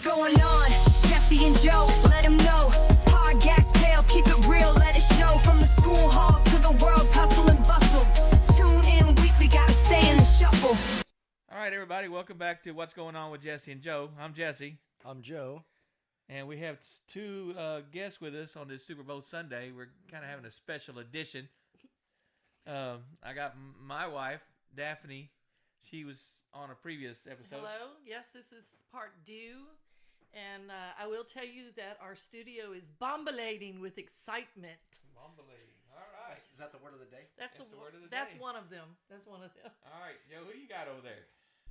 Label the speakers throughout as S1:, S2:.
S1: going on? Jesse and Joe, let them know. Hard gas tales, keep it real, let it show. From the school halls to the world's hustle and bustle. Tune in weekly, gotta stay in the shuffle.
S2: All right, everybody, welcome back to What's Going On with Jesse and Joe. I'm Jesse.
S3: I'm Joe.
S2: And we have two guests with us on this Super Bowl Sunday. We're kind of having a special edition. I got my wife, Daphne. She was on a previous episode.
S4: Hello. Yes, this is part due. And I will tell you that our studio is bombulating with excitement.
S2: Bombulating. All right.
S3: Is that the word of the day?
S4: That's
S2: the word of the
S4: That's
S2: day.
S4: one of them. That's one of them.
S2: All right, Joe, who you got over there?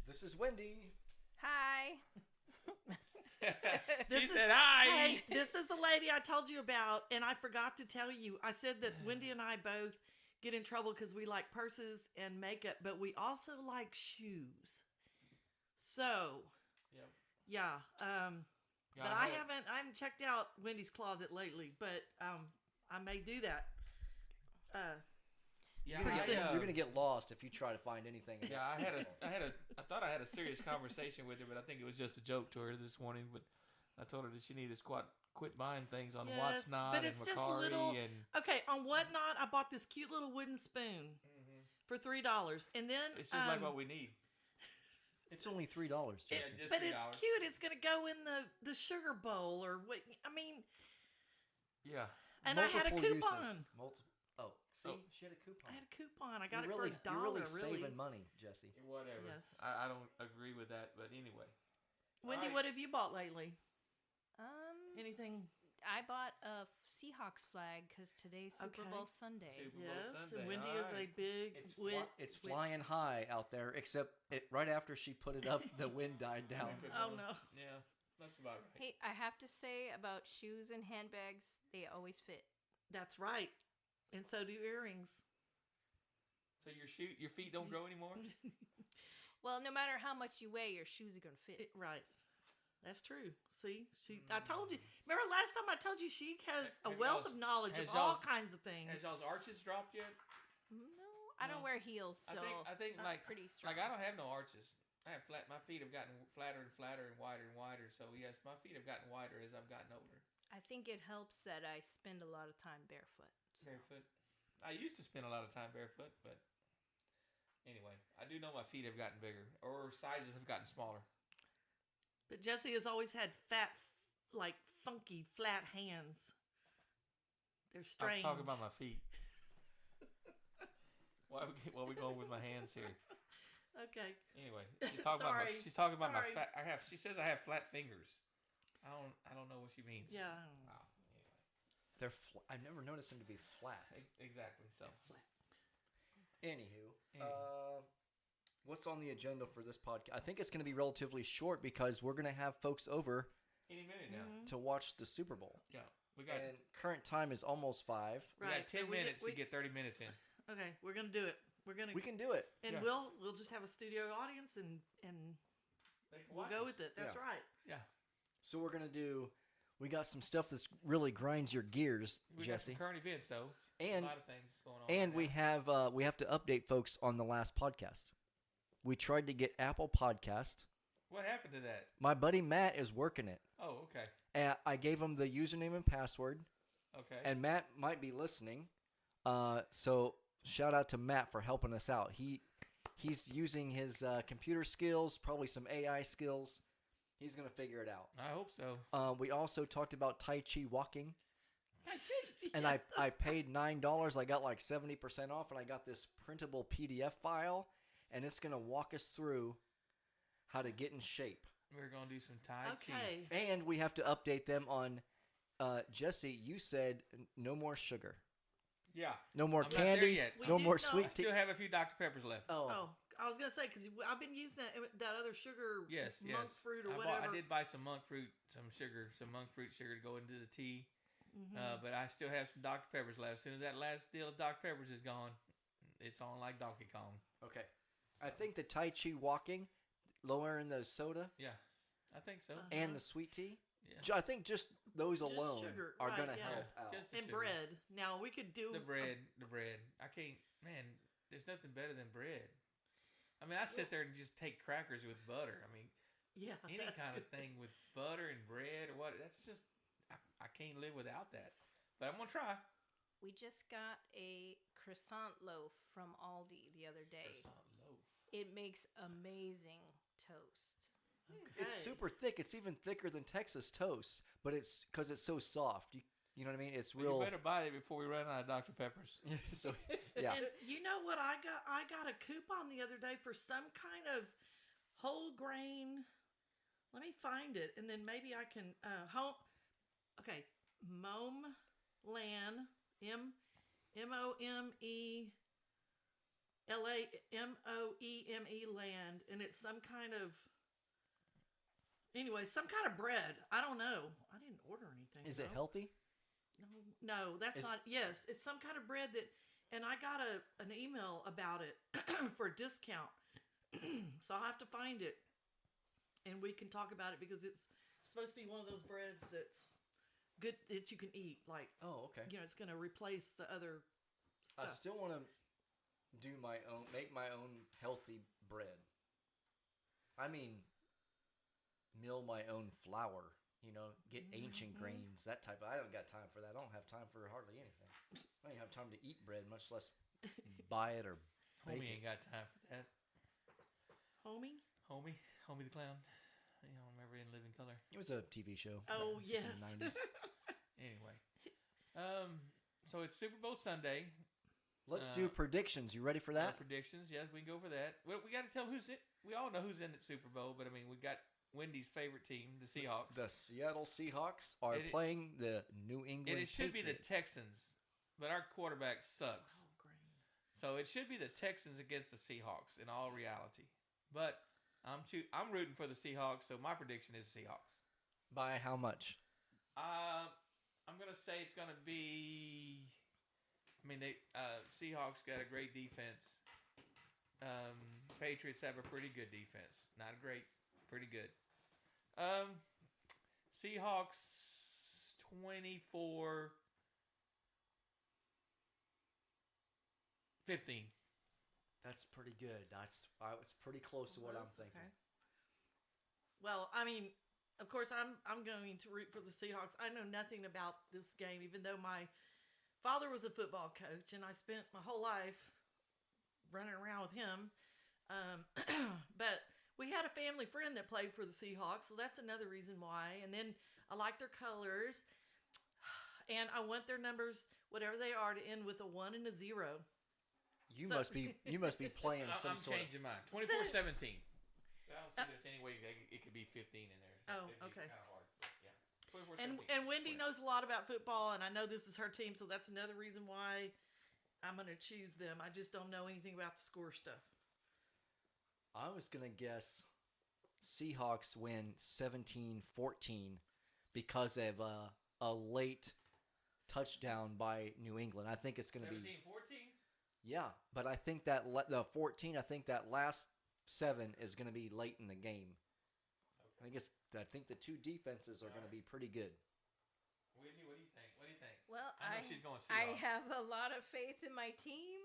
S3: This is Wendy.
S5: Hi.
S2: She said hi.
S4: Hey, this is the lady I told you about, and I forgot to tell you. I said that Wendy and I both get in trouble because we like purses and makeup, but we also like shoes. So,
S2: Yep.
S4: yeah. But I haven't checked out Wendy's closet lately, but I may do that.
S2: Yeah,
S3: You're gonna get lost if you try to find anything.
S2: Yeah, I thought I had a serious conversation with her, but I think it was just a joke to her this morning. But I told her that she needed to quit buying things on
S4: Yes,
S2: Whatnot
S4: but
S2: and
S4: it's just
S2: Macari
S4: little.
S2: and
S4: Okay, on Whatnot, I bought this cute little wooden spoon for $3, and then
S2: it's just like what we need.
S3: It's only $3, Jesse.
S2: just
S4: but
S2: $3.
S4: it's cute. It's gonna go in the sugar bowl or what? I mean,
S2: Yeah.
S4: and I had a
S3: Multiple
S4: coupon.
S3: uses. Oh, see, she had a coupon.
S4: I had a coupon. I got
S3: You're
S4: it
S3: really,
S4: for $1.
S3: You're really
S4: Really.
S3: saving money, Jesse.
S2: Whatever.
S4: Yes.
S2: I don't agree with that, but anyway.
S4: Wendy,
S2: Alright.
S4: what have you bought lately?
S5: Um,
S4: Anything?
S5: I bought a Seahawks flag because today's Super
S4: Okay.
S5: Bowl Sunday.
S2: Super Bowl
S4: Yes,
S2: Sunday.
S4: and Wendy is a
S2: Alright.
S4: big.
S3: It's flying high out there, except right after she put it up, the wind died down.
S4: Oh no.
S2: Yeah, that's about right.
S5: Hey, I have to say about shoes and handbags, they always fit.
S4: That's right. And so do earrings.
S2: So your feet don't grow anymore?
S5: Well, no matter how much you weigh, your shoes are going to fit.
S4: Right. That's true. See, I told you. Remember last time I told you she has a
S2: Have
S4: wealth
S2: y'all's-
S4: of knowledge of
S2: has
S4: all
S2: y'all's-
S4: kinds of things.
S2: Has y'all's arches dropped yet?
S5: No, I don't
S2: No.
S5: wear heels, so
S2: I think
S5: I'm
S2: like
S5: pretty strong.
S2: Like I don't have no arches. I have flat. My feet have gotten flatter and flatter and wider. So yes, my feet have gotten wider as I've gotten older.
S5: I think it helps that I spend a lot of time barefoot. So.
S2: Barefoot. I used to spend a lot of time barefoot, but anyway, I do know my feet have gotten bigger or sizes have gotten smaller.
S4: But Jessie has always had fat, like funky, flat hands. They're strange.
S2: I'm talking about my feet. Why are we going with my hands here?
S4: Okay.
S2: Anyway, she's talking about
S4: Sorry.
S2: she's talking about
S4: Sorry.
S2: my fat. She says I have flat fingers. I don't know what she means.
S4: Yeah.
S2: Wow.
S3: They're I've never noticed them to be flat.
S2: Exactly. So.
S3: Anywho, what's on the agenda for this podcast? I think it's going to be relatively short because we're going to have folks over
S2: Any minute now.
S3: to watch the Super Bowl.
S2: Yeah. We got
S3: And current time is almost 5.
S2: we got 10 minutes to get 30 minutes in.
S4: Okay, we're gonna do it. We're gonna.
S3: We can do it.
S4: And
S2: Yeah.
S4: we'll just have a studio audience and
S2: They can
S4: we'll
S2: watch
S4: go
S2: us.
S4: with it. That's
S3: Yeah.
S4: right.
S2: Yeah.
S3: So we're going to do. We got some stuff that's really grinds your gears,
S2: We
S3: Jesse.
S2: got some current events though.
S3: And
S2: a lot of things going on.
S3: And
S2: right
S3: we have to update folks on the last podcast. We tried to get Apple Podcast.
S2: What happened to that?
S3: My buddy Matt is working it.
S2: Oh, okay.
S3: And I gave him the username and password.
S2: Okay.
S3: And Matt might be listening. So shout out to Matt for helping us out. He's using his computer skills, probably some AI skills. He's going to figure it out.
S2: I hope so.
S3: We also talked about Tai Chi walking. And I paid $9. I got like 70% off, and I got this printable PDF file, and it's going to walk us through how to get in shape.
S2: We're going to do some Tai Chi.
S4: Okay.
S3: And we have to update them on, Jesse, you said no more sugar.
S2: Yeah.
S3: No more
S2: I'm not there
S3: candy.
S2: yet.
S3: No
S4: We
S3: more
S4: do know-
S3: sweet
S2: I
S3: tea.
S2: still have a few Dr. Peppers left.
S4: Oh, I was gonna say because I've been using that other sugar,
S2: Yes,
S4: monk fruit or
S2: I
S4: whatever.
S2: did buy some monk fruit, some monk fruit sugar to go into the tea. But I still have some Dr. Peppers left. As soon as that last deal of Dr. Peppers is gone, it's on like Donkey Kong.
S3: Okay. I think the Tai Chi walking, lowering the soda,
S2: Yeah, I think so.
S3: and the sweet tea,
S2: Yeah.
S3: I think just those
S4: Just
S3: alone
S4: sugar,
S3: are
S4: right,
S3: going to
S4: yeah.
S3: help out.
S2: Just-
S4: and
S2: sugar.
S4: bread. Now we could do
S2: The bread. I can't, man, there's nothing better than bread. I mean, I sit there and just take crackers with butter. I mean,
S4: Yeah,
S2: any
S4: that's
S2: kind of
S4: good.
S2: thing with butter and bread or what. That's just I can't live without that. But I'm gonna try.
S5: We just got a croissant loaf from Aldi the other day.
S2: Croissant loaf.
S5: It makes amazing toast.
S3: It's
S4: Okay.
S3: super thick. It's even thicker than Texas toast, but it's because it's so soft. You know what I mean? It's
S2: Well,
S3: real.
S2: you better buy it before we run out of Dr. Peppers.
S3: So yeah,
S4: And you know what I got? I got a coupon the other day for some kind of whole grain. Let me find it, and then maybe I can home. Okay, Mome Lan MOMELAMOEME land, and it's some kind of anyway, some kind of bread. I don't know. I didn't order anything.
S3: is it
S4: though.
S3: healthy?
S4: No, that's
S3: Is-
S4: not. Yes, it's some kind of bread that, and I got an email about it for a discount, so I'll have to find it, and we can talk about it because it's supposed to be one of those breads that's good that you can eat. Like
S3: Oh, okay.
S4: it's going to replace the other
S3: I
S4: stuff.
S3: still want to make my own healthy bread. I mean, mill my own flour. Get ancient grains, that type of. I don't got time for that. I don't have time for hardly anything. I don't even have time to eat bread, much less buy it or bake
S2: Homie
S3: it.
S2: ain't got time for that.
S4: Homie.
S2: Homie the clown. Remember in Living Color.
S3: It was a TV show.
S4: Oh
S3: in
S4: yes.
S3: the 90s.
S2: Anyway, so it's Super Bowl Sunday.
S3: Let's do predictions. You ready for that?
S2: Predictions. Yes, we can go for that. Well, we got to tell who's in. We all know who's in the Super Bowl, but I mean, we got Wendy's favorite team, the Seahawks.
S3: The Seattle Seahawks are playing the New England
S2: and it should be the
S3: Patriots.
S2: Texans, but our quarterback sucks.
S4: Oh, great.
S2: So it should be the Texans against the Seahawks in all reality. But I'm rooting for the Seahawks, so my prediction is Seahawks.
S3: By how much?
S2: I'm gonna say it's gonna be. I mean, they Seahawks got a great defense. Patriots have a pretty good defense. Not great, pretty good. Seahawks 24-15.
S3: That's pretty good. It's pretty close to what I'm thinking.
S4: Okay. Well, I mean, of course, I'm going to root for the Seahawks. I know nothing about this game, even though my father was a football coach, and I spent my whole life running around with him. But we had a family friend that played for the Seahawks, so that's another reason why. And then I like their colors, and I want their numbers, whatever they are, to end with a 1 and a 0.
S3: You
S4: So-
S3: must be playing some
S2: I'm
S3: sort of.
S2: changing mine. 24-17. I don't see there's any way it could be 15 in there.
S4: Oh,
S2: It'd be
S4: okay.
S2: Kind of hard. Yeah. 24-17.
S4: And Wendy knows a lot about football, and I know this is her team, so that's another reason why I'm going to choose them. I just don't know anything about the score stuff.
S3: I was gonna guess Seahawks win 17-14 because of a late touchdown by New England. I think it's gonna
S2: 17-14.
S3: be but I think that the 14. I think that last 7 is gonna be late in the game. I think the two defenses are gonna be pretty good.
S2: Whitney, what do you think?
S5: Well,
S2: I know she's going
S5: I
S2: Seahawks.
S5: have a lot of faith in my team.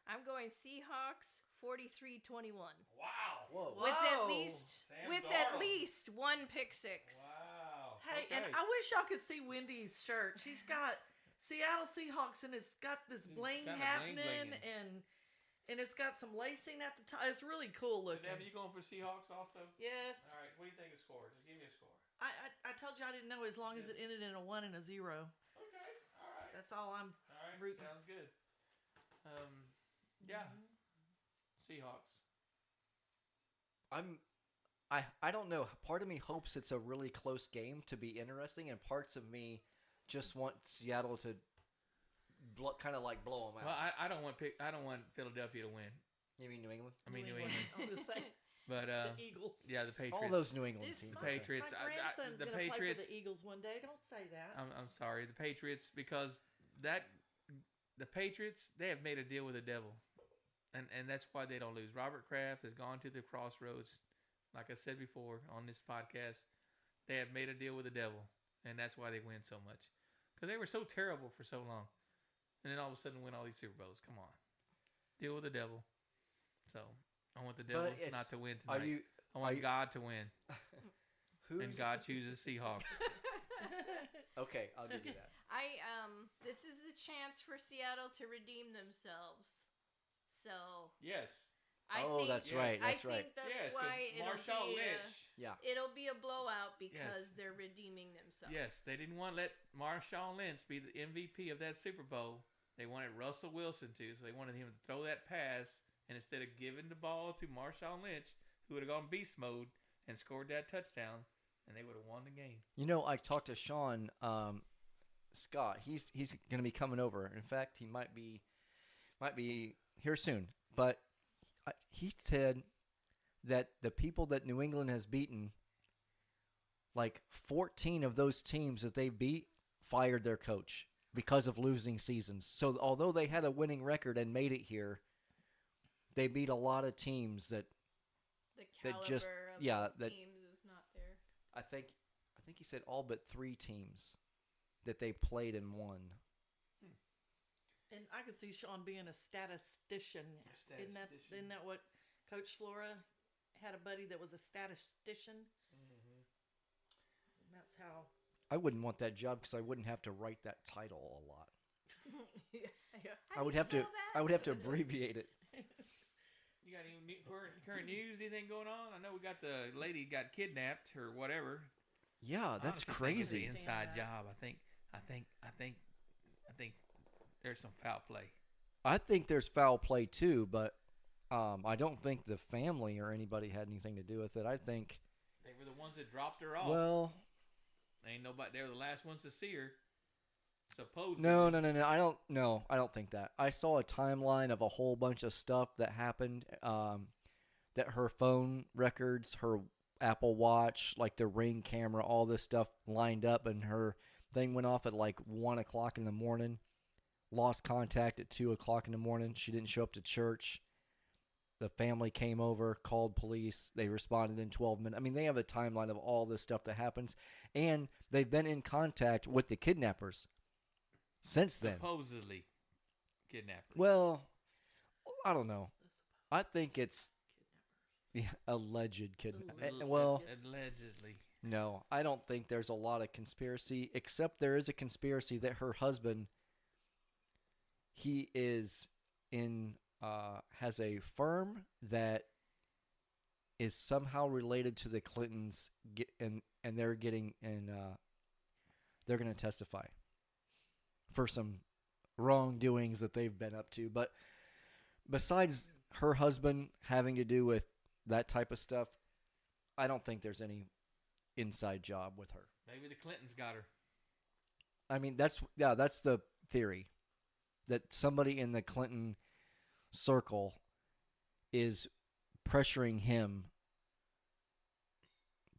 S5: I'm going Seahawks 43-21.
S2: Wow.
S3: Whoa!
S4: Wow.
S5: With at
S4: Whoa.
S5: least
S2: Sam
S5: with
S2: Darnold.
S5: at least one pick six.
S2: Wow.
S4: Hey,
S2: Okay.
S4: and I wish y'all could see Wendy's shirt. She's got Seattle Seahawks, and it's got this bling
S2: kinda
S4: happening,
S2: bling-blinging.
S4: and it's got some lacing at the top. It's really cool
S2: So,
S4: looking.
S2: Devin, you going for Seahawks also?
S4: Yes.
S2: All right. What do you think of score? Just give me a score.
S4: I told you I didn't know as long as it ended in a 1 and a 0.
S2: Okay. All right.
S4: That's all I'm.
S2: All right.
S4: rooting.
S2: Sounds good. Yeah. Seahawks.
S3: I don't know. Part of me hopes it's a really close game to be interesting, and parts of me just want Seattle to kind of like blow them out.
S2: Well, I don't want Philadelphia to win.
S3: You mean New England?
S2: I mean New England.
S4: I was just saying
S2: But
S4: the Eagles.
S2: yeah, the Patriots.
S3: All those New England
S5: This-
S3: teams.
S2: The
S3: okay.
S2: Patriots.
S4: My grandson's
S2: the
S4: gonna play for
S2: Patriots.
S4: the Eagles one day. Don't say that.
S2: I'm sorry, the Patriots, because the Patriots, they have made a deal with the devil, and that's why they don't lose. Robert Kraft has gone to the crossroads, like I said before on this podcast. They have made a deal with the devil, and that's why they win so much, because they were so terrible for so long, and then all of a sudden win all these Super Bowls. Come on, deal with the devil. So I want the devil
S3: But it's-
S2: not to win
S3: Are
S2: tonight.
S3: you
S2: I want God to win, and
S3: Who's
S2: God chooses Seahawks.
S3: okay? I'll give you that.
S5: This is the chance for Seattle to redeem themselves. So
S2: Yes.
S5: I
S3: Oh,
S5: think
S3: that's right.
S5: I
S3: That's right.
S5: think that's
S2: Yes,
S5: why
S2: Marshawn Lynch.
S3: Yeah.
S5: it'll be a blowout because
S2: Yes.
S5: they're redeeming themselves.
S2: Yes, they didn't want to let Marshawn Lynch be the MVP of that Super Bowl. They wanted Russell Wilson to, so they wanted him to throw that pass, and instead of giving the ball to Marshawn Lynch, who would have gone beast mode and scored that touchdown, and they would have won the game.
S3: You know, I talked to Sean Scott. He's going to be coming over. In fact, he might be here soon. But he said that the people that New England has beaten, like 14 of those teams that they beat, fired their coach because of losing seasons. So although they had a winning record and made it here, they beat a lot of teams that
S5: The caliber
S3: just-
S5: of
S3: yeah,
S5: those
S3: that-
S5: teams is not there.
S3: I think he said all but 3 teams that they played and won.
S4: And I could see Sean being a statistician. Isn't that what Coach Flora had a buddy that was a statistician?
S2: Mm-hmm.
S4: And that's how.
S3: I wouldn't want that job because I wouldn't have to write that title a lot.
S5: Yeah.
S3: I would have to abbreviate it.
S2: You got any current news? Anything going on? I know we got the lady got kidnapped or whatever.
S3: Yeah, that's
S2: Honestly, I think it's
S3: crazy.
S2: an inside job. I think there's some foul play.
S3: I think there's foul play too, but I don't think the family or anybody had anything to do with it. I think.
S2: They were the ones that dropped her off.
S3: Well,
S2: ain't nobody. They were the last ones to see her. Supposedly.
S3: no. I don't think that. I saw a timeline of a whole bunch of stuff that happened. That her phone records, her Apple Watch, like the Ring camera, all this stuff lined up, and her thing went off at like 1:00 in the morning. Lost contact at 2:00 in the morning. She didn't show up to church. The family came over, called police. They responded in 12 minutes. I mean, they have a timeline of all this stuff that happens, and they've been in contact with the kidnappers since then.
S2: Supposedly kidnapped.
S3: Well, I don't know. I think it's alleged kidnapping. Well,
S2: allegedly.
S3: no, I don't think there's a lot of conspiracy, except there is a conspiracy that her husband, he is in, has a firm that is somehow related to the Clintons, and they're getting, and they're going to testify for some wrongdoings that they've been up to. But besides her husband having to do with that type of stuff, I don't think there's any inside job with her.
S2: Maybe the Clintons got her.
S3: I mean, that's the theory, that somebody in the Clinton circle is pressuring him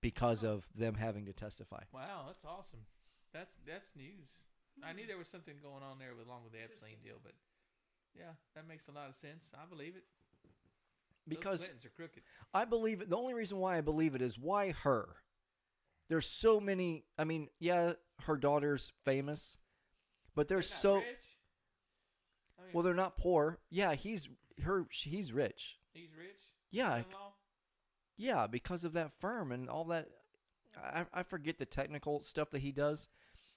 S3: because of them having to testify.
S2: Wow, that's awesome. That's news. I knew there was something going on there along with the Epstein deal, but yeah, that makes a lot of sense. I believe it.
S3: Because
S2: Those Clintons are crooked.
S3: I believe it. The only reason why I believe it is why her. There's so many. I mean, yeah, her daughter's famous, but there's
S2: They're not
S3: so
S2: rich? I mean,
S3: well, they're not poor. Yeah, he's rich.
S2: he's rich.
S3: Yeah,
S2: Son-in-law?
S3: yeah, because of that firm and all that. I forget the technical stuff that he does,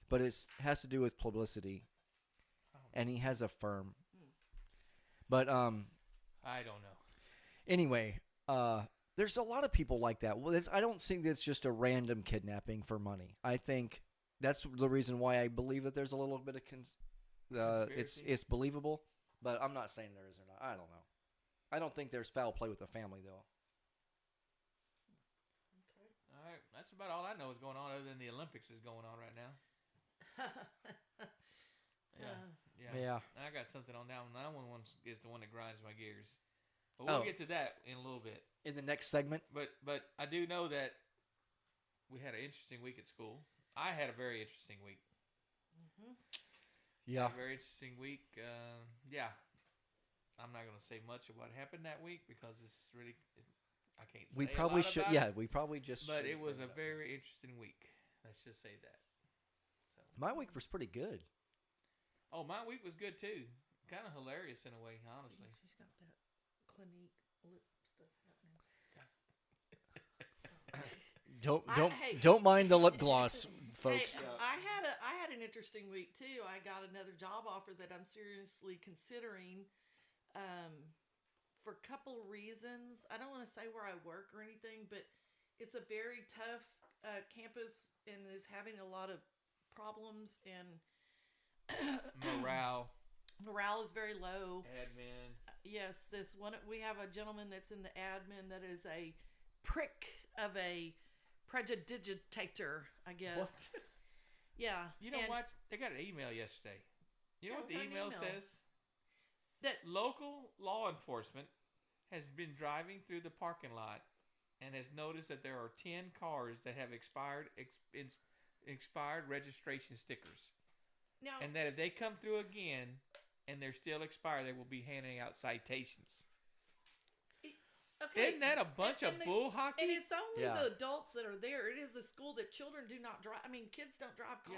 S3: but it has to do with publicity, and he has a firm. But
S2: I don't know.
S3: anyway, there's a lot of people like that. Well, I don't think it's just a random kidnapping for money. I think that's the reason why I believe that there's a little bit of
S2: Conspiracy?
S3: it's believable. But I'm not saying there is or not. I don't know. I don't think there's foul play with the family though.
S2: All right, that's about all I know is going on, other than the Olympics is going on right now. Yeah. I got something on that one. That one is the one that grinds my gears. But we'll
S3: Oh.
S2: get to that in a little bit.
S3: In the next segment,
S2: But I do know that we had an interesting week at school. I had a very interesting week.
S3: yeah,
S2: A very interesting week. Yeah. I'm not going to say much of what happened that week because it's really, I can't say
S3: we
S2: a
S3: probably
S2: lot
S3: should.
S2: about
S3: Yeah,
S2: it,
S3: we probably just.
S2: but
S3: should
S2: it was
S3: bring
S2: a
S3: up.
S2: very interesting week. Let's just say that. So.
S3: My week was pretty good.
S2: Oh, my week was good too. Kind of hilarious in a way, honestly.
S4: She's got that Clinique lip stuff happening.
S3: Don't mind the lip gloss, folks.
S4: Hey, I had an interesting week too. I got another job offer that I'm seriously considering, for a couple reasons. I don't want to say where I work or anything, but it's a very tough campus and is having a lot of problems, and morale is very low.
S2: Admin.
S4: Yes, we have a gentleman that's in the admin that is a prick of a prejudictator, I guess.
S2: What?
S4: Yeah.
S2: You know what? They got an email yesterday. You know what the
S4: what kind of
S2: email
S4: email?
S2: says?
S4: That
S2: Local law enforcement has been driving through the parking lot and has noticed that there are 10 cars that have expired registration stickers.
S4: now,
S2: And that if they come through again and they're still expired, they will be handing out citations.
S4: okay,
S2: Isn't that a bunch of bull hockey?
S4: and it's only
S3: Yeah.
S4: the adults that are there. It is a school that children do not drive. I mean, kids don't drive cars.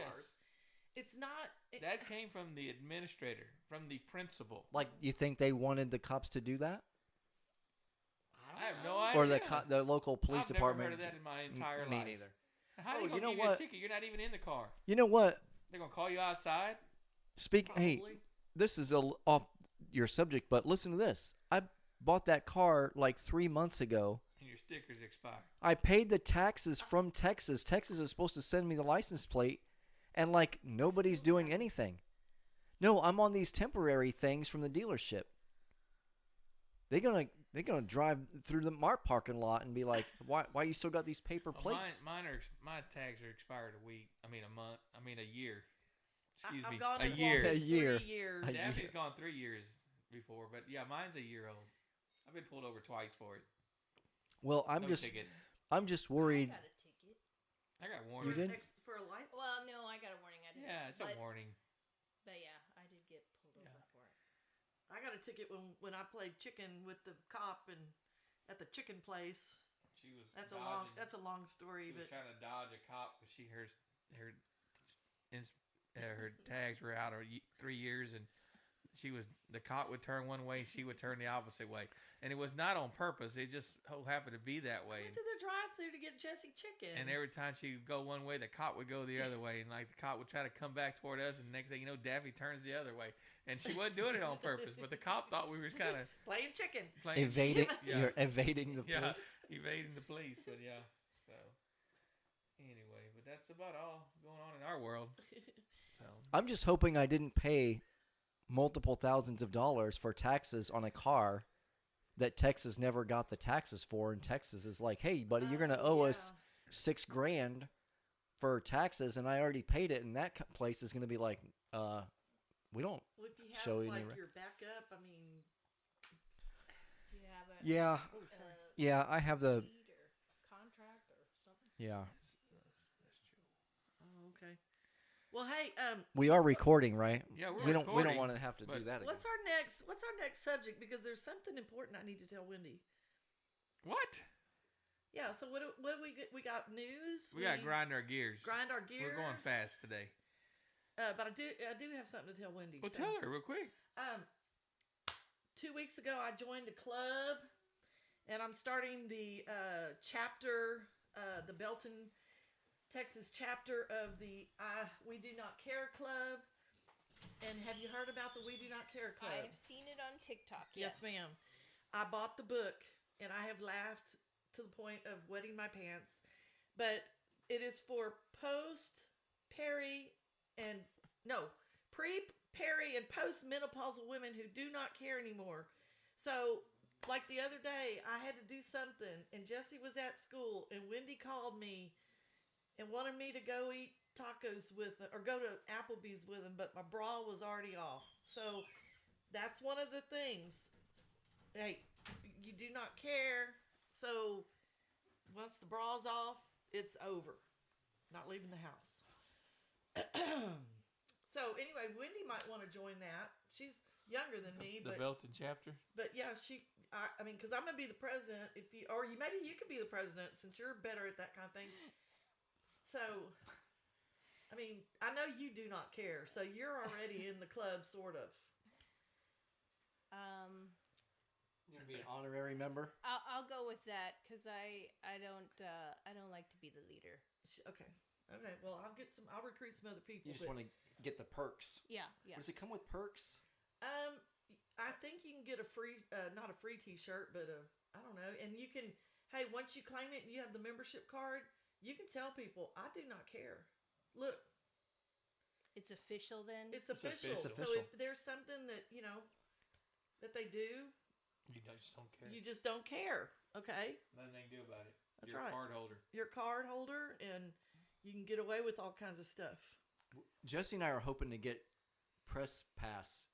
S2: Yes.
S4: It's not.
S2: That came from the administrator, from the principal.
S3: Like, you think they wanted the cops to do that,
S2: I have no idea.
S3: or the local police
S2: I've
S3: department?
S2: never heard of that in my entire
S3: Me
S2: life.
S3: neither.
S2: How are
S3: Oh,
S2: they going
S3: you
S2: to
S3: know
S2: give you a
S3: what?
S2: ticket? You're not even in the car.
S3: You know what?
S2: They're going to call you outside?
S3: Hey,
S4: Probably.
S3: this is off your subject, but listen to this. I bought that car like 3 months ago.
S2: And your stickers expire.
S3: I paid the taxes from Texas. Texas is supposed to send me the license plate, and like nobody's doing anything. No, I'm on these temporary things from the dealership. They're gonna drive through the Mart parking lot and be like, why you still got these paper plates?
S2: My tags are expired a year. Excuse
S4: I've
S2: me,
S4: gone
S2: a
S4: as
S2: year.
S4: long as
S3: A year.
S4: 3 years.
S3: A
S2: Daphne's
S3: year.
S2: gone 3 years before, but yeah, mine's a year old. I've been pulled over twice for it.
S3: Well, I'm
S2: No
S3: just
S2: ticket.
S3: worried.
S5: I got a ticket.
S2: I got warning.
S3: You did?
S4: For a life.
S5: Well, no, I got a warning. I didn't.
S2: Yeah, it's a warning.
S5: But yeah, I did get pulled over for it.
S4: I got a ticket when I played chicken with the cop and at the chicken place.
S2: She was
S4: That's
S2: dodging.
S4: a long story,
S2: She was
S4: but
S2: trying to dodge a cop because her tags were out of 3 years, and the cop would turn one way, she would turn the opposite way, and it was not on purpose. It just happened to be that
S4: I
S2: way.
S4: went to the drive-thru to get Jesse chicken.
S2: And every time she would go one way, the cop would go the other way, and like the cop would try to come back toward us, and next thing you know, Daffy turns the other way, and she wasn't doing it on purpose, but the cop thought we were kind of
S4: playing chicken.
S2: playing
S3: Evading,
S2: Yeah.
S3: you're evading the
S2: yeah,
S3: police.
S2: evading the police, but yeah. So anyway, but that's about all going on in our world. So
S3: I'm just hoping I didn't pay multiple thousands of dollars for taxes on a car that Texas never got the taxes for, and Texas is like, "Hey, buddy, you're gonna owe us $6,000 for taxes, and I already paid it." And that place is gonna be like, "We don't."
S4: Well, if you have
S3: Show you
S4: like
S3: any
S4: your backup, I mean,
S5: Do you have a
S3: Yeah, yeah, I have the.
S5: deed or contract or something?
S3: Yeah,
S4: oh, okay. Well, hey,
S3: we are recording, right?
S2: yeah,
S3: We don't
S2: recording,
S3: want to have to do
S2: but
S3: that again.
S4: what's our next subject? Because there's something important I need to tell Wendy.
S2: What?
S4: Yeah. So what do we got? News.
S2: We got to grind our gears.
S4: Grind our gears.
S2: We're going fast today.
S4: But I do have something to tell Wendy.
S2: Well,
S4: so.
S2: tell her real quick.
S4: 2 weeks ago, I joined a club, and I'm starting the chapter, the Belton, Texas chapter of the We Do Not Care Club. And have you heard about the We Do Not Care Club?
S5: I've seen it on TikTok.
S4: Yes, ma'am. I bought the book, and I have laughed to the point of wetting my pants. But it is for pre, peri, and post-menopausal women who do not care anymore. So, like the other day, I had to do something, and Jesse was at school, and Wendy called me and wanted me to go eat tacos or go to Applebee's with him, but my bra was already off. So, that's one of the things. Hey, you do not care. So, once the bra's off, it's over. Not leaving the house. So anyway, Wendy might want to join that. She's younger than me,
S2: The
S4: but
S2: Belton chapter.
S4: yeah, I mean, because I'm gonna be the president. Maybe you could be the president since you're better at that kind of thing. So, I mean, I know you do not care, so you're already in the club, sort of.
S3: You're gonna be an honorary member.
S5: I'll go with that because I don't like to be the leader.
S4: Okay. Okay. Well, I'll recruit some other people.
S3: You just want to get the perks.
S5: Yeah, yeah.
S3: Does it come with perks?
S4: I think you can get a free, not a free T-shirt, but I don't know. And you can, hey, once you claim it and you have the membership card, you can tell people, I do not care. Look,
S5: It's official then.
S4: it's official.
S3: It's
S4: So
S3: official.
S4: if there's something that that they do,
S2: You just don't care.
S4: you just don't care. Okay,
S2: Nothing they can do about it.
S4: That's
S2: You're
S4: right.
S2: a card holder.
S4: you're a card holder, and you can get away with all kinds of stuff.
S3: Jesse and I are hoping to get press pass,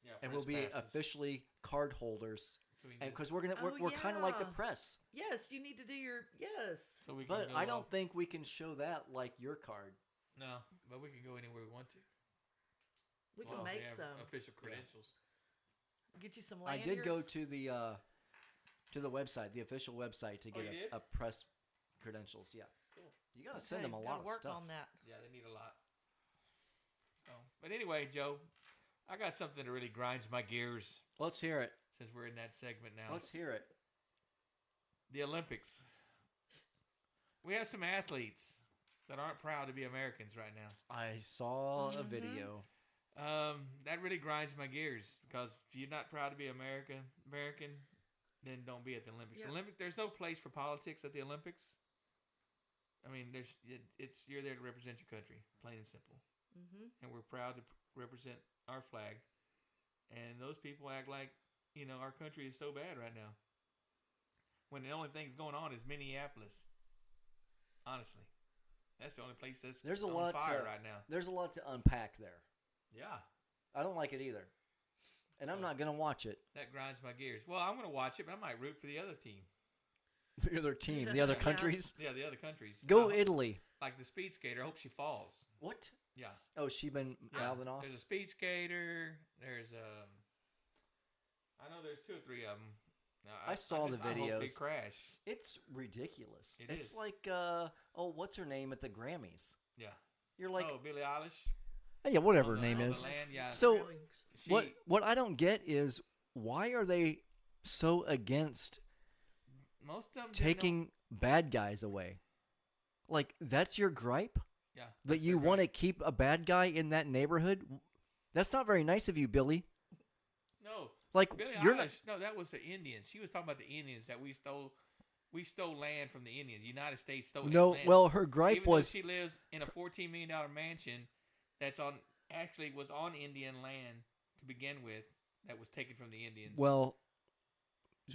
S2: Yeah,
S3: and
S2: press
S3: we'll be
S2: passes.
S3: officially card holders.
S2: So we can
S3: And
S2: just-
S3: because we're kind of like the press,
S4: Yes, you need to do your yes.
S2: so we can
S3: but
S2: go
S3: I don't
S2: off-
S3: think we can show that like your card.
S2: No, but we can go anywhere we want to.
S4: We can
S2: Well,
S4: make
S2: have
S4: some.
S2: official credentials.
S4: Get you some
S3: I
S4: lanyards.
S3: did go to the website, the official website, to
S2: Oh,
S3: get
S2: you did?
S3: a press credentials. Yeah,
S2: Cool.
S3: you gotta send them a
S4: gotta
S3: lot of
S4: work
S3: stuff.
S4: on that.
S2: Yeah, they need a lot. So, but anyway, Joe, I got something that really grinds my gears
S3: Let's hear it.
S2: since we're in that segment now.
S3: Let's hear it.
S2: The Olympics. We have some athletes that aren't proud to be Americans right now.
S3: I saw a
S4: Mhm.
S3: video.
S2: That really grinds my gears because if you're not proud to be American, then don't be at the Olympics.
S4: Yeah.
S2: There's no place for politics at the Olympics. I mean, you're there to represent your country, plain and simple.
S4: Mm-hmm.
S2: And we're proud to represent our flag. And those people act like our country is so bad right now, when the only thing that's going on is Minneapolis. Honestly, that's the only place that's
S3: There's a
S2: on
S3: lot
S2: fire
S3: to-
S2: right now.
S3: There's a lot to unpack there.
S2: Yeah.
S3: I don't like it either, and I'm not gonna watch it.
S2: That grinds my gears. Well, I'm going to watch it, but I might root for the other team.
S3: The other team, the other
S4: Yeah.
S3: countries.
S2: Yeah, the other countries.
S3: Go
S2: I hope-
S3: Italy.
S2: Like the speed skater. I hope she falls.
S3: What?
S2: Yeah.
S3: Oh, she been
S2: Yeah.
S3: mouthing off.
S2: There's a speed skater. There's I know there's 2 or 3 of them.
S3: I saw the
S2: I hope they
S3: videos.
S2: crash.
S3: It's ridiculous.
S2: It
S3: it's
S2: is.
S3: like what's her name at the Grammys?
S2: Yeah.
S3: You're like,
S2: oh, Billie Eilish.
S3: yeah, whatever her
S2: On the-
S3: name
S2: on the
S3: is.
S2: land, yeah.
S3: So
S2: She-
S3: what I don't get is why are they so against
S2: most of them didn't
S3: taking bad guys away? Like that's your gripe?
S2: know- yeah,
S3: That
S2: that's
S3: you
S2: their
S3: want to
S2: right.
S3: keep a bad guy in that neighborhood? That's not very nice of you, Billy.
S2: No,
S3: Like
S2: Billie
S3: you're
S2: Eilish. No, that was the Indians. She was talking about the Indians that we stole. We stole land from the Indians. The United States stole.
S3: not.
S2: that
S3: No,
S2: land.
S3: well, her gripe
S2: Even though
S3: was
S2: she lives in a $14 million mansion that's was on Indian land to begin with, that was taken from the Indians.
S3: well,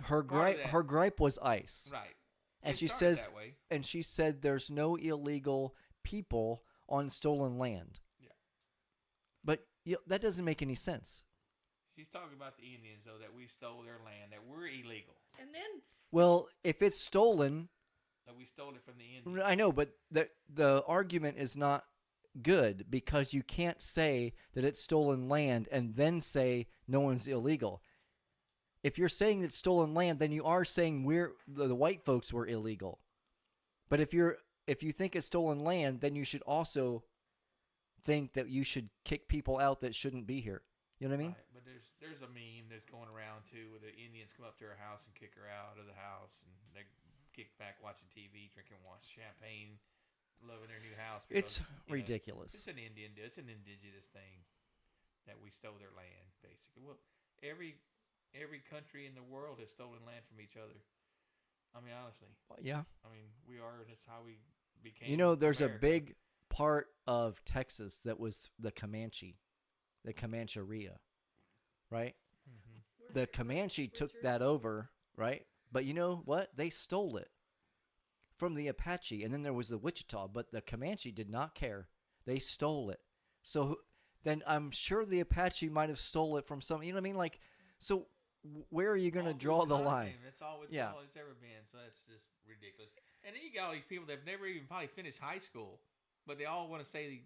S3: her gripe
S2: that-
S3: was ICE.
S2: right.
S3: And
S2: It
S3: she
S2: started
S3: says
S2: that way.
S3: and she said there's no illegal people on stolen land.
S2: Yeah.
S3: But that doesn't make any sense.
S2: She's talking about the Indians though, that we stole their land, that we're illegal,
S4: And then
S3: Well, if it's stolen,
S2: that we stole it from the Indians.
S3: I know, but the argument is not good because you can't say that it's stolen land and then say no one's illegal. If you're saying it's stolen land, then you are saying the white folks were illegal. But if you think it's stolen land, then you should also think that you should kick people out that shouldn't be here. You know what I mean?
S2: Right, but there's a meme that's going around too, where the Indians come up to her house and kick her out of the house, and they kick back watching TV, drinking champagne, loving their new house.
S3: It's
S2: because,
S3: ridiculous.
S2: It's an indigenous thing that we stole their land, basically. Well, every country in the world has stolen land from each other. I mean, honestly,
S3: Yeah.
S2: I mean, that's how we became.
S3: You know, there's
S2: America.
S3: a big part of Texas that was the Comancheria, right?
S2: Mhm.
S3: The Comanche took that over, right? But you know what? They stole it from the Apache, and then there was the Wichita, but the Comanche did not care. They stole it. So then I'm sure the Apache might have stole it from some, you know what I mean? Like, so where are you going to
S2: All
S3: draw
S2: through
S3: the
S2: time.
S3: line?
S2: That's all it's
S3: Yeah.
S2: all it's ever been. So that's just ridiculous. And then you got all these people that have never even probably finished high school, but they all want to say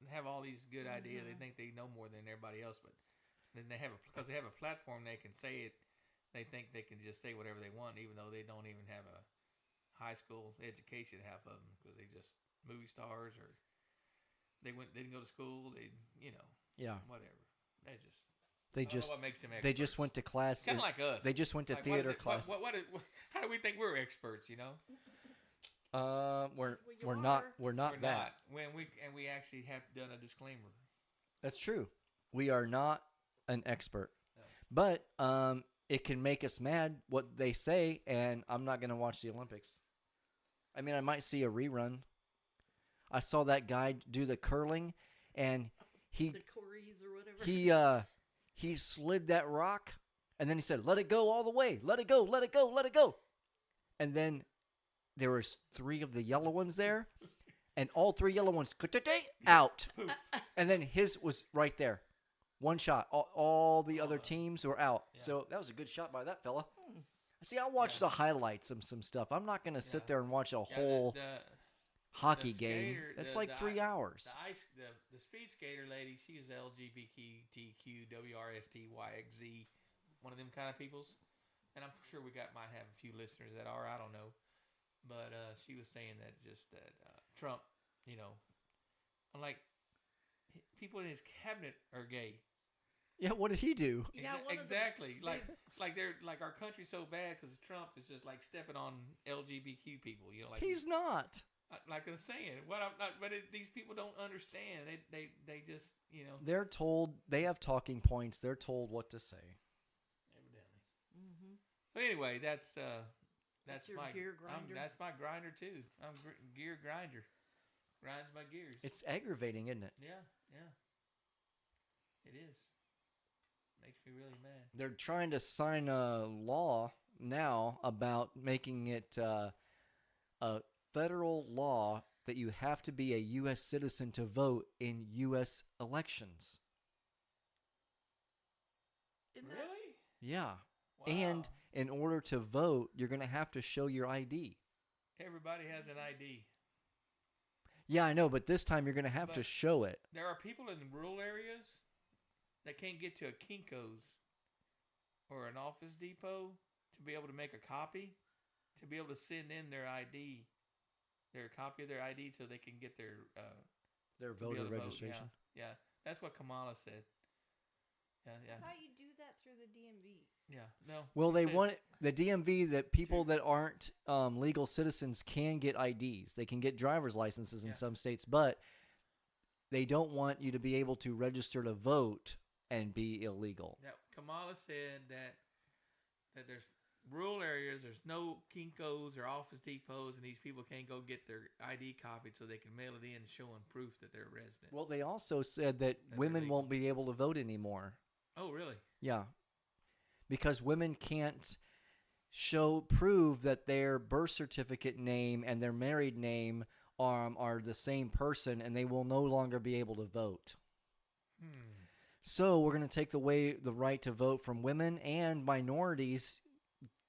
S2: have all these good ideas. They think they know more than everybody else, but then because they have a platform, they can say it. They think they can just say whatever they want, even though they don't even have a high school education. Half of them, because they just movie stars, or they didn't go to school. They
S3: Yeah.
S2: whatever. They just
S3: They
S2: I don't know
S3: just
S2: what makes them experts.
S3: they just went to class.
S2: kind of like us.
S3: They just went to
S2: Like,
S3: theater class.
S2: How do we think we're experts? You know,
S3: We're
S4: you
S3: we're not
S4: are.
S3: we're not
S2: we're
S3: that.
S2: not. When we actually have done a disclaimer.
S3: That's true. We are not an expert,
S2: No.
S3: but it can make us mad what they say, and I'm not gonna watch the Olympics. I mean, I might see a rerun. I saw that guy do the curling, and he
S4: The Corys or whatever.
S3: he slid that rock, and then he said, "Let it go all the way. Let it go. Let it go. Let it go." And then there was 3 of the yellow ones there, and all 3 yellow ones out. And then his was right there, one shot. All the other teams were out.
S2: Yeah.
S3: So that was a good shot by that fella. See, I'll watch the highlights of some stuff. I'm not gonna sit
S2: Yeah.
S3: there and watch a
S2: Yeah,
S3: whole hockey
S2: the
S3: game.
S2: skater-
S3: That's
S2: the-
S3: like
S2: the
S3: 3
S2: i-
S3: hours.
S2: The speed skater lady, she's LGBTQ WRSTYXZ, one of them kind of peoples, and I'm sure might have a few listeners that are. I don't know, but she was saying that Trump, you know, I'm like, people in his cabinet are gay.
S3: Yeah, what did he do?
S4: Yeah, one of the
S2: exactly.
S4: big-
S2: Like they're like our country's so bad because Trump is just like stepping on LGBTQ people. You know, like
S3: He's not.
S2: like I'm saying, these people don't understand. They just, you know,
S3: They're told they have talking points. They're told what to say.
S2: evidently.
S4: Mhm.
S2: But anyway, that's
S4: your
S2: my
S4: gear grinder?
S2: that's my grinder too. I'm gear grinder. Grinds my gears.
S3: It's aggravating, isn't it?
S2: yeah. It is. Makes me really mad.
S3: They're trying to sign a law now about making it a federal law that you have to be a U.S. citizen to vote in U.S. elections.
S4: Isn't that-
S2: Really?
S3: Yeah.
S2: Wow.
S3: And in order to vote, you're going to have to show your ID.
S2: Everybody has an ID.
S3: Yeah, I know, but this time you're going to have to
S2: But-
S3: show it.
S2: There are people in the rural areas that can't get to a Kinko's or an Office Depot to be able to make a copy, to be able to send in their ID, their copy of their ID, so they can get their
S3: Their
S2: to be
S3: voter
S2: able to vote.
S3: registration.
S2: Yeah, that's what Kamala said.
S5: I
S2: Yeah.
S5: thought you do that through the DMV.
S2: Yeah. No.
S3: Well,
S2: she
S3: they
S2: said-
S3: want the DMV that people that aren't legal citizens can get IDs. They can get driver's licenses in
S2: Yeah.
S3: some states, but they don't want you to be able to register to vote and be illegal.
S2: Yeah, Kamala said that there's rural areas, there's no Kinko's or Office Depots, and these people can't go get their ID copied so they can mail it in showing proof that they're a resident.
S3: Well, they also said that
S2: they're
S3: women
S2: legal.
S3: won't be able to vote anymore.
S2: Oh, really?
S3: Yeah. Because women can't prove that their birth certificate name and their married name are the same person, and they will no longer be able to vote. So we're going to take away the right to vote from women, and minorities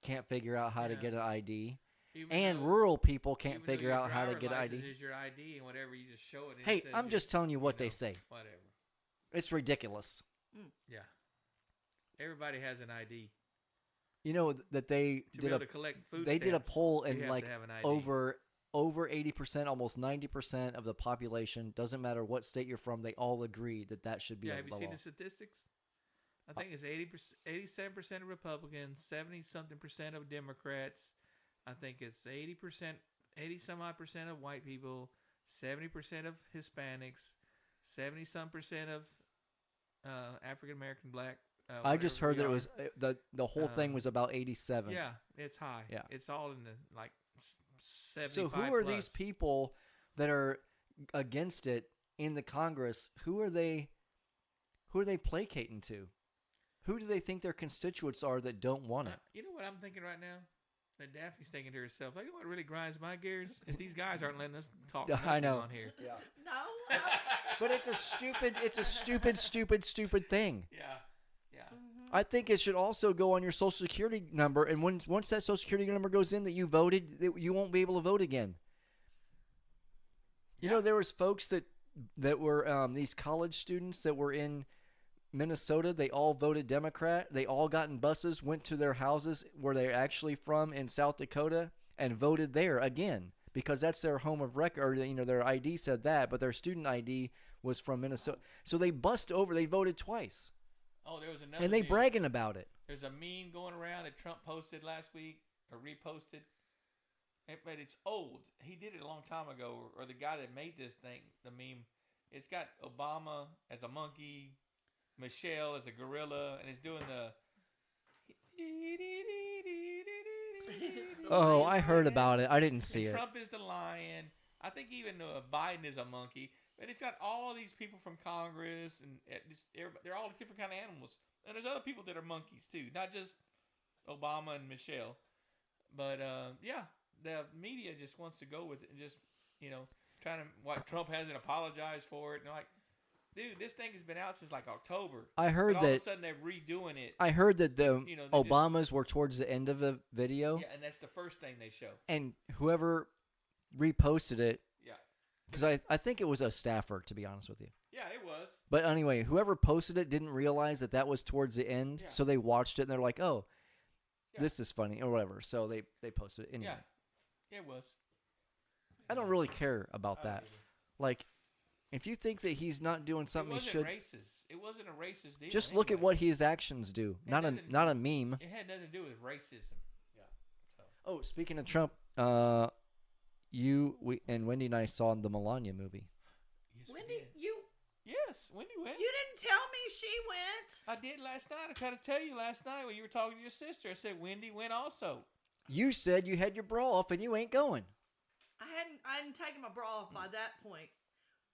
S3: can't figure out how to
S2: Yeah.
S3: get an ID,
S2: Even
S3: and
S2: though-
S3: rural people can't
S2: even though
S3: figure
S2: your
S3: out how to
S2: driver
S3: get
S2: license
S3: ID.
S2: Is your ID and whatever, you just show it. And
S3: Hey,
S2: it says
S3: I'm just telling you what they
S2: know,
S3: say.
S2: Whatever.
S3: It's ridiculous.
S2: Yeah. Everybody has an ID.
S3: You know that they
S2: To be
S3: did
S2: able
S3: a
S2: to collect food
S3: they did a
S2: stamps,
S3: poll,
S2: you
S3: and
S2: have
S3: like
S2: to have an ID.
S3: over 80%, almost 90% of the population, doesn't matter what state you're from, they all agree that should be
S2: Yeah,
S3: a
S2: have you
S3: law.
S2: seen the statistics? I think it's 87% of Republicans, 70-something% of Democrats. I think it's 80 some odd percent of white people, 70% of Hispanics, 70-some% of African American, black.
S3: I just heard that it
S2: whatever
S3: was the whole thing
S2: Um,
S3: was about
S2: we
S3: 87.
S2: are. Yeah, it's high.
S3: Yeah.
S2: It's all in the like 75.
S3: So who are these
S2: plus.
S3: people that are against it in the Congress? Who are they placating to? Who do they think their constituents are that don't want it?
S2: You know what I'm thinking right now? That Daphne's thinking to herself, like, you know what really grinds my gears? If these guys aren't letting us talk
S3: I
S2: nothing
S3: know.
S2: on here.
S3: Yeah.
S4: No.
S3: But it's a stupid thing.
S2: Yeah. Yeah.
S3: I think it should also go on your Social Security number, and once that Social Security number goes in that you voted, you won't be able to vote again. You know, there was folks that were these college students that were in Minnesota. They all voted Democrat. They all got in buses, went to their houses where they're actually from in South Dakota, and voted there again because that's their home of record. You know, their ID said that, but their student ID was from Minnesota. So they bust over. They voted twice.
S2: Oh, there was another.
S3: And they
S2: deal.
S3: bragging about it.
S2: There's a meme going around that Trump posted last week or reposted. But it's old. He did it a long time ago. Or the guy that made this thing, the meme, it's got Obama as a monkey, Michelle as a gorilla, and it's doing the.
S3: Oh, I heard about it. I didn't see
S2: And
S3: it.
S2: Trump is the lion. I think even Biden is a monkey. But it's got all these people from Congress, and they're all different kind of animals. And there's other people that are monkeys too, not just Obama and Michelle. But yeah, the media just wants to go with it and just trying to. What Trump hasn't apologized for it, and like, dude, this thing has been out since like October.
S3: I heard
S2: but all
S3: that.
S2: of a sudden they're redoing it.
S3: I heard that the
S2: they just-
S3: Obamas were towards the end of the video,
S2: Yeah, and that's the first thing they show.
S3: and whoever reposted it,
S2: Yeah,
S3: because I think it was a staffer, to be honest with you.
S2: yeah, it was.
S3: But anyway, whoever posted it didn't realize that was towards the end,
S2: Yeah.
S3: so they watched it and they're like, "Oh,
S2: Yeah.
S3: this is funny" or whatever. So they posted it anyway.
S2: Yeah, it was.
S3: I don't really care about that.
S2: Either.
S3: Like, if you think that he's not doing something
S2: it
S3: he
S2: wasn't
S3: should,
S2: racist. It wasn't a racist deal.
S3: just look at
S2: anyway.
S3: what his actions do. Not a meme.
S2: It had nothing to do with racism. Yeah. So.
S3: Oh, speaking of Trump, we and Wendy and I saw the Melania movie.
S2: Yes, we
S4: Wendy,
S2: did. Yes, Wendy went.
S4: you didn't tell me she went.
S2: I did last night. I tried to tell you last night when you were talking to your sister. I said Wendy went also.
S3: You said you had your bra off and you ain't going.
S4: I hadn't taken my bra off by that point.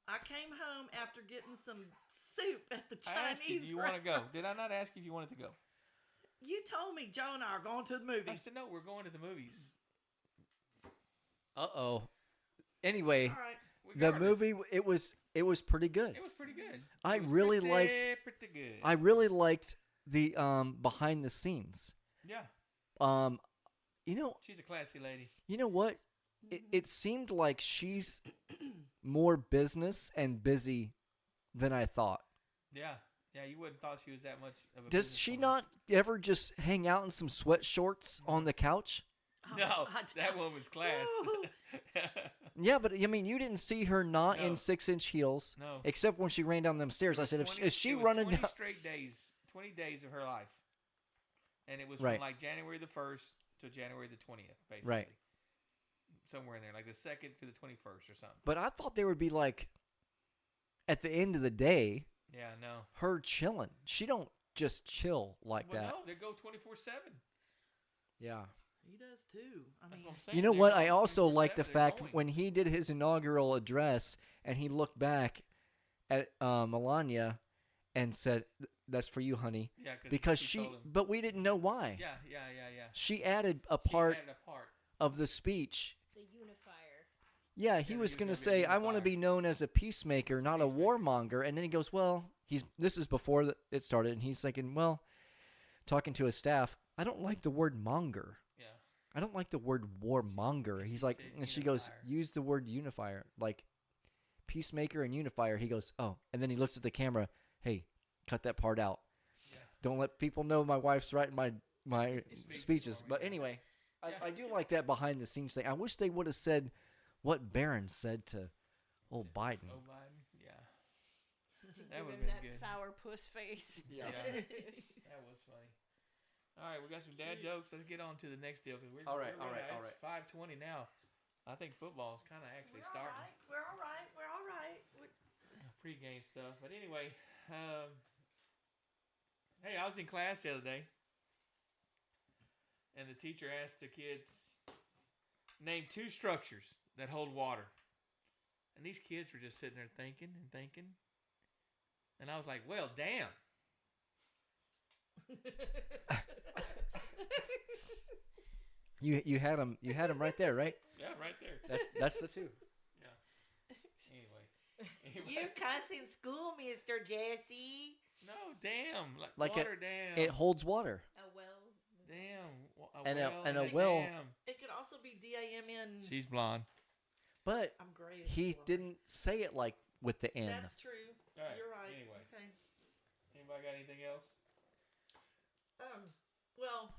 S4: I came home after getting some soup at the
S2: I asked you,
S4: Chinese
S2: do you want to go?
S4: restaurant.
S2: Did I not ask you if you wanted to go?
S4: You told me Joe and I are going to the
S2: I
S4: movies.
S2: said no. We're going to the movies.
S3: Anyway,
S4: All right.
S3: the
S2: Regardless,
S3: movie it was pretty good.
S2: It was pretty good.
S3: I
S2: It was
S3: really
S2: pretty,
S3: liked-
S2: Pretty good.
S3: I really liked the behind the scenes.
S2: Yeah,
S3: She's
S2: she's a classy lady.
S3: you know what? It seemed like she's more business and busy than I thought.
S2: Yeah, yeah. You wouldn't thought she was that much of a.
S3: Does she
S2: businesswoman.
S3: not ever just hang out in some sweat shorts on the couch?
S2: No,
S4: I-
S2: that woman's class.
S4: Ooh.
S3: Yeah, but I mean, you didn't see her not in
S2: No.
S3: 6-inch heels,
S2: No.
S3: except when she ran down them stairs. I said, is she
S2: it was
S3: running
S2: 20
S3: down?
S2: straight days, 20 days of her life, and it was
S3: Right.
S2: from like January the 1st to January the 20th, basically.
S3: Right.
S2: Somewhere in there, like the 2nd to the 21st or something.
S3: But I thought they would be like, at the end of the day,
S2: Yeah, no.
S3: her chilling. She don't just chill like
S2: Well,
S3: that.
S2: no, they go 24/7.
S3: Yeah.
S4: He does too. I
S2: That's
S4: mean,
S2: what I'm saying.
S3: You know
S2: They're
S3: what? I
S2: going
S3: also like the
S2: 24/7,
S3: fact
S2: they're going.
S3: when he did his inaugural address and he looked back at Melania and said, "That's for you, honey,"
S2: Yeah,
S3: because
S2: she
S3: she.
S2: told him.
S3: But we didn't know why.
S2: Yeah.
S3: She added a
S2: She
S3: part
S2: added a part.
S3: of the speech.
S5: The unifier.
S3: Yeah, he
S2: Yeah,
S3: was
S2: he was
S3: going to
S2: gonna be
S3: say,
S2: a
S3: "I want to
S2: unifier.
S3: be known as a peacemaker, not a
S2: Peacemaker.
S3: warmonger." And then he goes, "Well, this is before it started," and he's thinking, "Well, talking to his staff, I don't like the word monger.
S2: Yeah.
S3: I don't like the word warmonger." He's like,
S2: said
S3: and she goes,
S2: unifier.
S3: "Use the word unifier, like peacemaker and unifier." He goes, "Oh," and then he looks at the camera. "Hey, cut that part out.
S2: Yeah.
S3: Don't let people know my wife's writing my
S2: Speeches
S3: speeches."
S2: for me.
S3: But anyway,
S2: Yeah,
S3: I do
S2: sure.
S3: like that behind the scenes thing. I wish they would have said what Barron said to old Biden.
S2: Oh, Biden. Yeah.
S5: To
S2: That
S5: give
S2: would've
S5: him
S2: been
S5: that
S2: good.
S5: sour puss face.
S2: Yeah. That was funny. All right, we got some dad jokes. Let's get on to the next deal. Cause we're,
S3: All right,
S2: we're
S3: all right,
S2: running-
S3: all
S2: it's 5:20 now. I think football's kind of actually
S4: we're all
S2: starting.
S4: right. We're all right. We're all right.
S2: Pre-game stuff. But anyway, hey, I was in class the other day, and the teacher asked the kids, name 2 structures that hold water. And these kids were just sitting there thinking and thinking. And I was like, well, damn.
S3: You had him right there, right?
S2: Yeah, right there.
S3: That's the two.
S2: Anyway.
S4: You cuss in school, Mr. Jesse.
S2: No, damn.
S3: Like
S2: water, damn.
S3: It holds water.
S5: A well.
S2: Damn.
S3: And a well-
S2: Damn.
S4: It could also be DAMN.
S2: She's blonde.
S3: But
S4: I'm great.
S3: he didn't say it like with the N.
S4: That's true.
S2: All right,
S4: You're right.
S2: anyway.
S4: Okay.
S2: Anybody got anything else?
S4: Well,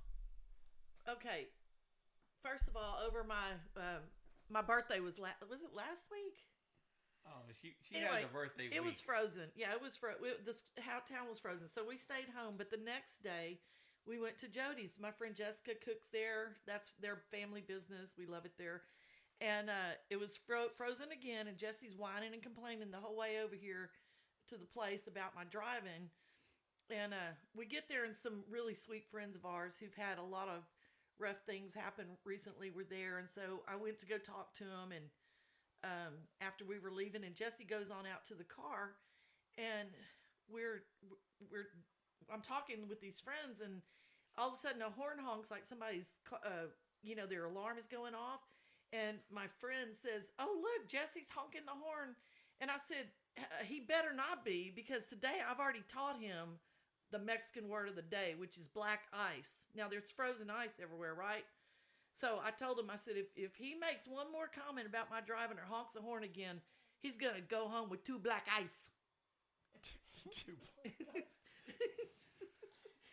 S4: okay. First of all, over my my birthday was it last week?
S2: Oh, she
S4: Anyway,
S2: has a birthday
S4: It
S2: week.
S4: was frozen. Yeah, it was how town was frozen. So we stayed home. But the next day, we went to Jody's. My friend Jessica cooks there. That's their family business. We love it there. And it was frozen again. And Jesse's whining and complaining the whole way over here to the place about my driving. And we get there, and some really sweet friends of ours who've had a lot of rough things happen recently were there. And so I went to go talk to them. And after we were leaving, and Jesse goes on out to the car, and I'm talking with these friends, and all of a sudden a horn honks like somebody's their alarm is going off, and my friend says, "Oh, look, Jesse's honking the horn." And I said, he better not be, because today I've already taught him the Mexican word of the day, which is black ice. Now there's frozen ice everywhere, right? So I told him, I said, if he makes one more comment about my driving or honks the horn again, he's going to go home with 2 black ice.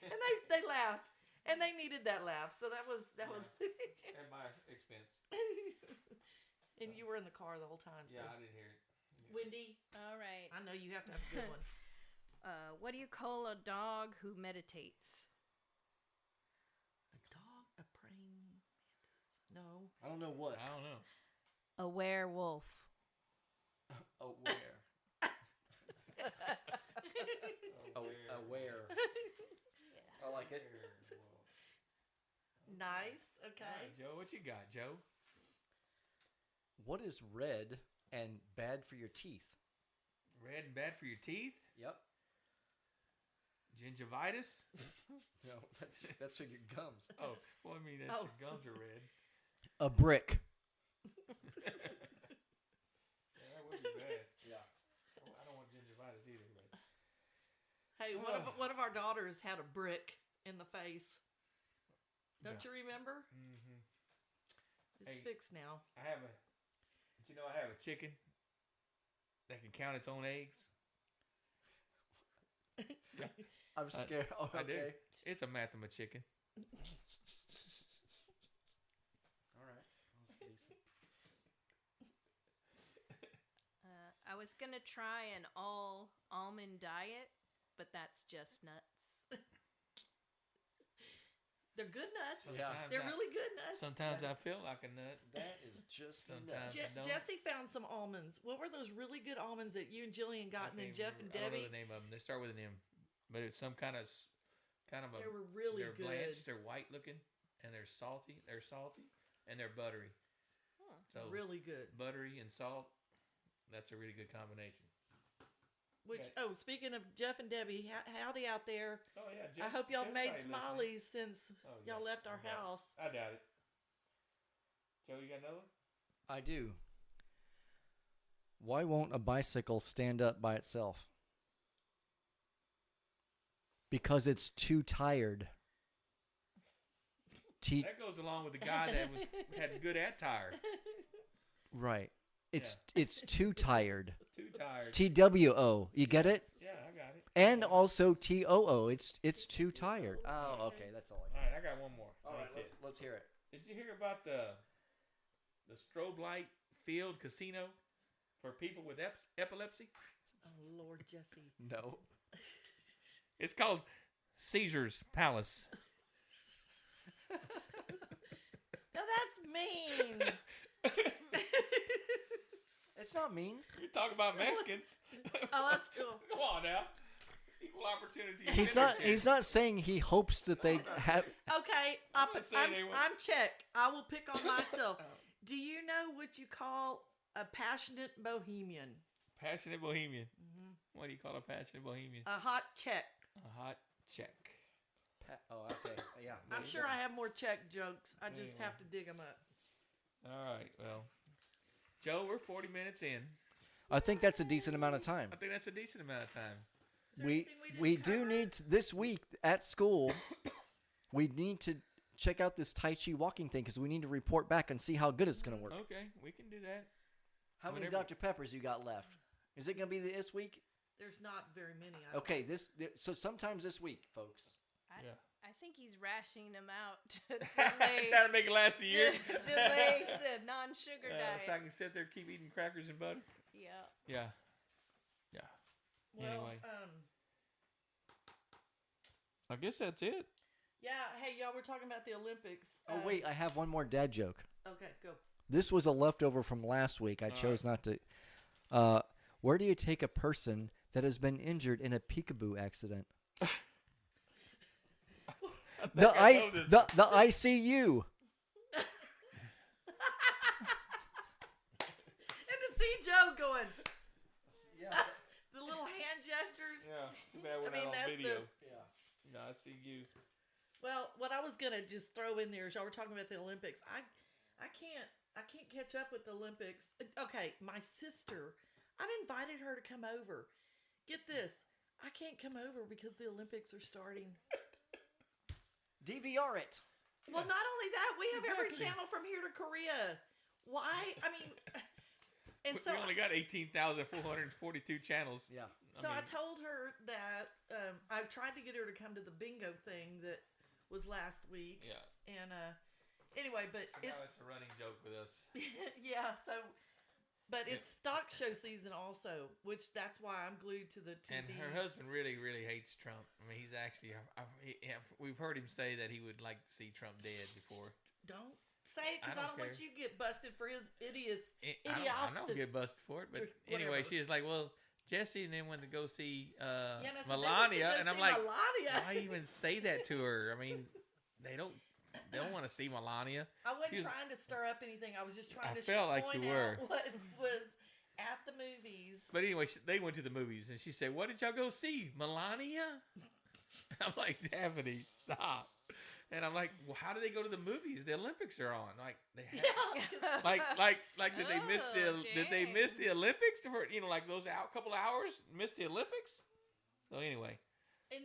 S4: And they laughed. And they needed that laugh. So that was
S2: at my expense.
S4: And you were in the car the whole time. So.
S2: Yeah, I didn't hear it.
S4: Wendy,
S5: All right.
S4: I know you have to have a good one.
S5: What do you call a dog who meditates?
S4: A dog, a praying mantis. No.
S3: I don't know what.
S2: I don't know.
S5: A werewolf.
S3: Aware. Aware. I like it.
S4: Nice.
S2: All
S4: Okay.
S2: right, Joe, what you got, Joe?
S3: What is red and bad for your teeth?
S2: Red and bad for your teeth?
S3: Yep.
S2: Gingivitis?
S3: No, that's for your gums.
S2: Oh, well, I mean, your gums are red.
S3: A brick.
S2: Yeah, that would be bad.
S3: Yeah.
S2: Well, I don't want gingivitis either. But.
S4: Hey, one of our daughters had a brick in the face. Don't you remember?
S2: Mm-hmm.
S4: It's fixed now.
S2: I have a chicken that can count its own eggs. Yeah.
S3: I'm scared. Oh, okay.
S2: I do. It's a mathema chicken.
S3: All right. That's decent.
S5: I was gonna try an all almond diet, but that's just nuts.
S4: They're good nuts.
S3: Yeah.
S4: They're really good nuts.
S2: Sometimes I feel like a nut.
S3: That is just
S2: Sometimes
S3: nuts.
S2: I don't.
S4: Jesse found some almonds. What were those really good almonds that you and Jillian got, and then Jeff and
S2: I don't
S4: Debbie?
S2: know the name of them. They start with an M, but it's some kind of a.
S4: They were really
S2: they're
S4: good.
S2: blanched. They're white looking, and they're salty. And they're buttery. So
S4: Really good.
S2: buttery and salt. That's a really good combination.
S4: Which
S2: Okay.
S4: speaking of Jeff and Debbie, howdy out there.
S2: Oh yeah.
S4: I hope y'all made tamales since
S2: yeah.
S4: y'all left our house.
S2: I doubt it. Joe, you got another one?
S3: I do. Why won't a bicycle stand up by itself? Because it's too tired.
S2: That goes along with the guy that had good attire.
S3: Right. It's too tired.
S2: Too tired.
S3: TWO. You get it?
S2: Yeah, I got it.
S3: And also TOO. It's too tired. Oh, okay. That's all I
S2: All right, I got one more.
S3: All right,
S2: That's it.
S3: let's hear it.
S2: Did you hear about the strobe light field casino for people with epilepsy?
S4: Oh Lord, Jesse.
S3: No.
S2: It's called Caesar's Palace.
S4: Now that's mean.
S3: It's not mean.
S2: You talk about Mexicans.
S4: Oh, that's true.
S2: Come on now. Equal opportunity.
S3: He's not saying he hopes that they have.
S4: Okay,
S2: I'm not saying they won't.
S4: I'm check. I will pick on myself. Do you know what you call a passionate bohemian?
S2: Passionate bohemian. What do you call a passionate bohemian?
S4: A hot check.
S2: A hot check.
S3: Oh, okay. Yeah.
S4: I'm sure I have more check jokes. I just have to dig them up.
S2: All right. Well, Joe, we're 40 minutes in.
S3: I think that's a decent amount of time.
S2: I think that's a decent amount of time.
S4: Is there
S3: We
S4: anything didn't
S3: we do
S4: cover?
S3: need to, this week at school. We need to check out this Tai Chi walking thing because we need to report back and see how good it's going to work.
S2: Okay, we can do that.
S3: How many
S2: Whatever.
S3: Dr. Peppers you got left? Is it going to be this week?
S4: There's not very many. I don't
S3: Okay, so sometimes this week, folks.
S5: I think he's rationing them out to delay,
S2: Trying to make it last a year.
S5: delay the non-sugar
S2: So I
S5: diet.
S2: can sit there and keep eating crackers and butter.
S5: Yeah.
S2: Yeah. Yeah.
S4: Well,
S2: Anyway. I guess that's it.
S4: yeah. Hey, y'all, we're talking about the Olympics.
S3: Oh wait, I have one more dad joke.
S4: Okay, go.
S3: This was a leftover from last week. I chose not to. Where do you take a person that has been injured in a peekaboo accident? The ICU.
S4: And to see Joe going, the little hand gestures.
S2: Yeah. Too bad we're
S4: I mean,
S2: not on
S4: that's
S2: video.
S3: Yeah.
S2: No, I see you.
S4: Well, what I was gonna just throw in there is y'all were talking about the Olympics. I can't catch up with the Olympics. Okay, my sister, I've invited her to come over. Get this, I can't come over because the Olympics are starting.
S3: DVR it.
S4: Well, not only that, we have every
S2: Exactly.
S4: channel from here to Korea. Why? I mean, and so
S2: We only got 18,442 channels.
S3: Yeah.
S4: I told her that I tried to get her to come to the bingo thing that was last week.
S2: Yeah.
S4: And anyway, but
S2: Now
S4: it's
S2: it's a running joke with us.
S4: yeah. So, but it's stock show season also, which that's why I'm glued to the TV.
S2: And her husband really, really hates Trump. I mean, he's actually, we've heard him say that he would like to see Trump dead before.
S4: Don't say it because I don't want
S2: care.
S4: you to get busted for his
S2: I don't get busted for it, but anyway,
S4: Whatever.
S2: she was like, well, Jesse and then went to go see
S4: Yeah, and I said,
S2: Melania, and I'm like,
S4: Melania.
S2: why even say that to her? I mean, they don't want to see Melania.
S4: I wasn't
S2: She was-
S4: trying to stir up anything. I was just trying
S2: I
S4: to
S2: felt like
S4: point
S2: you were.
S4: out what was at the movies.
S2: But anyway, they went to the movies, and she said, what did y'all go see? Melania? I'm like, Daphne, stop. And I'm like, well, how do they go to the movies? The Olympics are on. Like they have,
S4: Yeah, 'cause-
S2: like did they miss the Olympics for like those couple of hours miss the Olympics? So anyway,
S4: and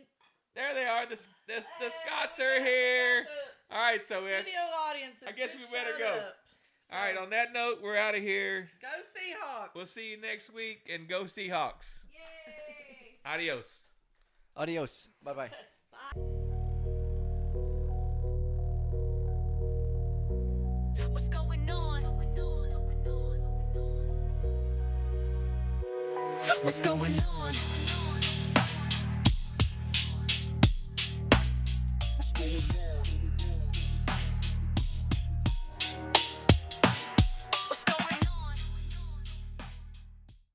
S2: there they are. The
S4: Hey,
S2: Scots
S4: we
S2: are
S4: got
S2: here.
S4: the
S2: All right, so
S4: studio audiences.
S2: I guess
S4: just
S2: we better
S4: showed
S2: go.
S4: up.
S2: all right.
S4: So,
S2: On that note, we're out of here.
S4: go Seahawks.
S2: We'll see you next week, and go Seahawks.
S5: Yay!
S2: Adios.
S3: Adios. Bye bye.
S1: What's going on? What's going on?